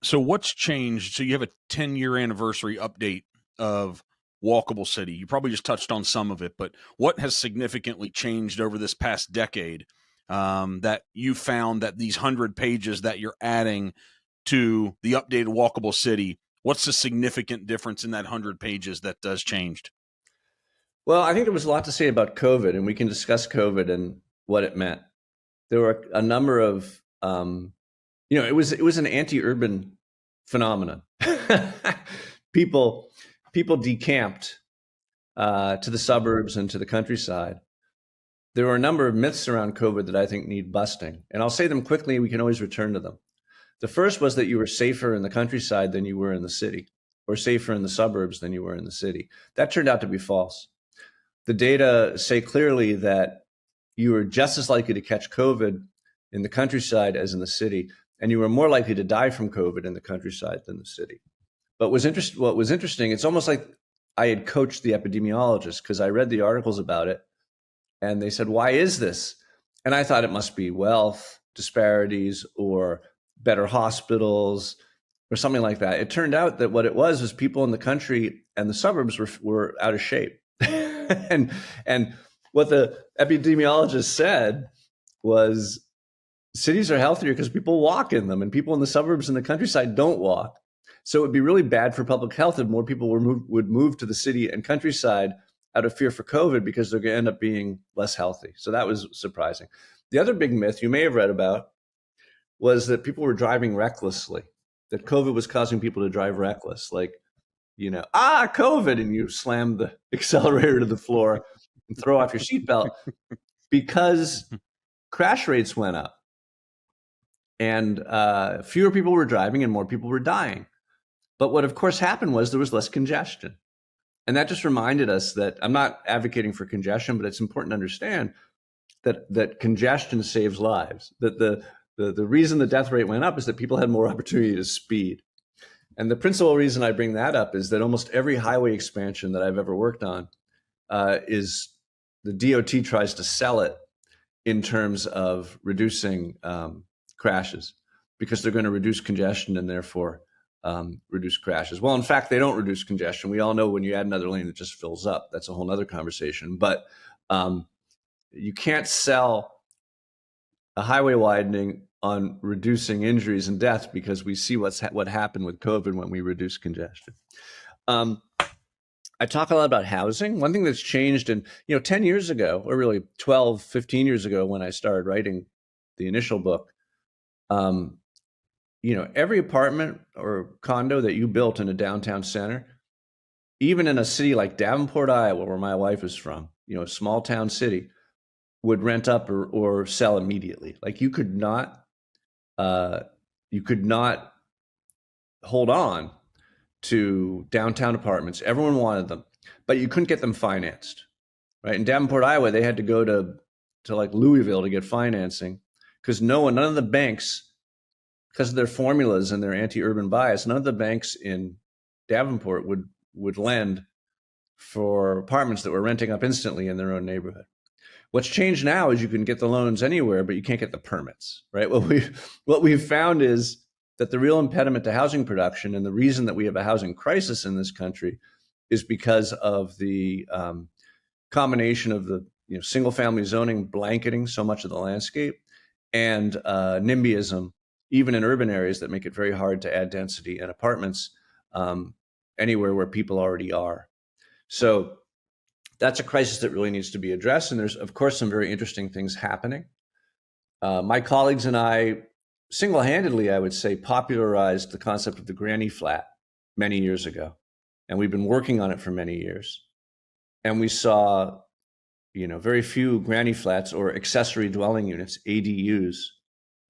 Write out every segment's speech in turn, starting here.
So what's changed? So you have a 10-year anniversary update of Walkable City. You probably just touched on some of it, but what has significantly changed over this past decade that you found that these 100 pages that you're adding to the updated Walkable City, what's the significant difference in that 100 pages that does changed? Well, I think there was a lot to say about COVID, and we can discuss COVID and what it meant. There were a number of, it was an anti-urban phenomenon. people people decamped to the suburbs and to the countryside. There were a number of myths around COVID that I think need busting, and I'll say them quickly. We can always return to them. The first was that you were safer in the countryside than you were in the city, or safer in the suburbs than you were in the city. That turned out to be false. The data say clearly that you were just as likely to catch COVID in the countryside as in the city, and you were more likely to die from COVID in the countryside than the city. But what was interesting, it's almost like I had coached the epidemiologists because I read the articles about it, and they said, "Why is this?" And I thought it must be wealth disparities or better hospitals or something like that. It turned out that what it was people in the country and the suburbs were out of shape. and what the epidemiologist said was cities are healthier because people walk in them, and people in the suburbs and the countryside don't walk. So it would be really bad for public health if more people would move to the city and countryside out of fear for COVID, because they're going to end up being less healthy. So that was surprising. The other big myth you may have read about was that people were driving recklessly, that COVID was causing people to drive reckless, like, COVID, and you slam the accelerator to the floor and throw off your seatbelt because crash rates went up, and fewer people were driving and more people were dying. But what of course happened was there was less congestion. And that just reminded us that I'm not advocating for congestion, but it's important to understand that congestion saves lives. That the reason the death rate went up is that people had more opportunity to speed. And the principal reason I bring that up is that almost every highway expansion that I've ever worked on is the DOT tries to sell it in terms of reducing crashes, because they're going to reduce congestion and therefore reduce crashes. Well, in fact, they don't reduce congestion. We all know when you add another lane, it just fills up. That's a whole other conversation. But you can't sell a highway widening on reducing injuries and deaths, because we see what happened with COVID when we reduce congestion. I talk a lot about housing. One thing that's changed in, 10 years ago, or really 12, 15 years ago when I started writing the initial book, every apartment or condo that you built in a downtown center, even in a city like Davenport, Iowa, where my wife is from, a small town city, would rent up or sell immediately. Like you could not hold on to downtown apartments. Everyone wanted them, but you couldn't get them financed, right? In Davenport, Iowa, they had to go to like Louisville to get financing, because none of the banks, because of their formulas and their anti-urban bias, none of the banks in Davenport would lend for apartments that were renting up instantly in their own neighborhood. What's changed now is you can get the loans anywhere, but you can't get the permits, right? What we've found is that the real impediment to housing production, and the reason that we have a housing crisis in this country, is because of the combination of the single family zoning blanketing so much of the landscape, and NIMBYism, even in urban areas, that make it very hard to add density and apartments anywhere where people already are. So that's a crisis that really needs to be addressed. And there's, of course, some very interesting things happening. My colleagues and I single-handedly, I would say, popularized the concept of the granny flat many years ago. And we've been working on it for many years. And we saw, very few granny flats or accessory dwelling units, ADUs,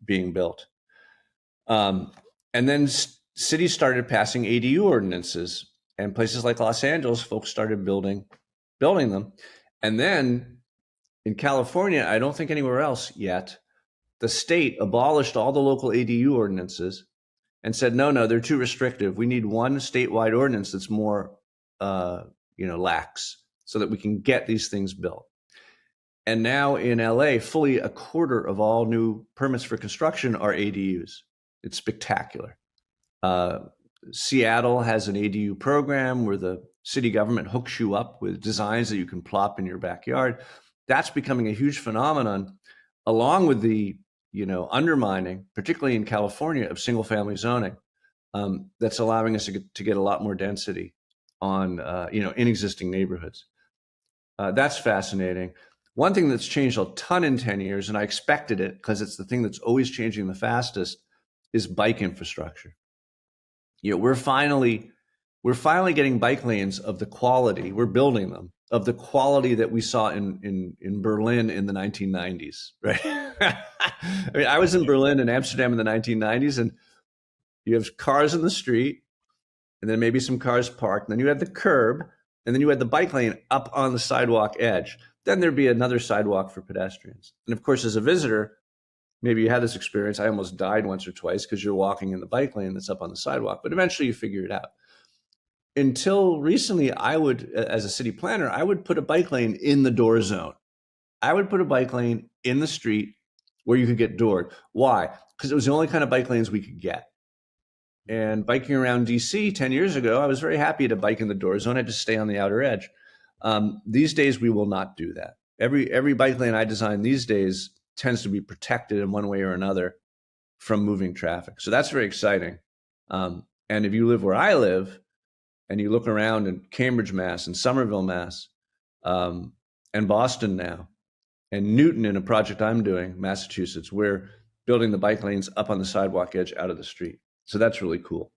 being built. And then cities started passing ADU ordinances, and places like Los Angeles, folks started building them. And then in California, I don't think anywhere else yet, the state abolished all the local ADU ordinances and said, no, they're too restrictive. We need one statewide ordinance that's more, lax, so that we can get these things built. And now in LA, fully a quarter of all new permits for construction are ADUs. It's spectacular. Seattle has an ADU program where the city government hooks you up with designs that you can plop in your backyard. That's becoming a huge phenomenon, along with the undermining, particularly in California, of single-family zoning. That's allowing us to get a lot more density on in existing neighborhoods. That's fascinating. One thing that's changed a ton in 10 years, and I expected it because it's the thing that's always changing the fastest, is bike infrastructure. We're finally getting bike lanes of the quality, we're building them, of the quality that we saw in Berlin in the 1990s, right? I mean, I was in Berlin and Amsterdam in the 1990s, and you have cars in the street, and then maybe some cars parked, and then you had the curb, and then you had the bike lane up on the sidewalk edge. Then there'd be another sidewalk for pedestrians. And of course, as a visitor, maybe you had this experience. I almost died once or twice because you're walking in the bike lane that's up on the sidewalk, but eventually you figure it out. Until recently, I would, as a city planner, I would put a bike lane in the door zone. I would put a bike lane in the street where you could get doored. Why? Because it was the only kind of bike lanes we could get. And biking around DC 10 years ago, I was very happy to bike in the door zone. I just stay on the outer edge. These days, we will not do that. Every bike lane I design these days tends to be protected in one way or another from moving traffic. So that's very exciting. And if you live where I live and you look around in Cambridge, Mass, and Somerville, Mass, and Boston now, and Newton in a project I'm doing, Massachusetts, we're building the bike lanes up on the sidewalk edge out of the street. So that's really cool.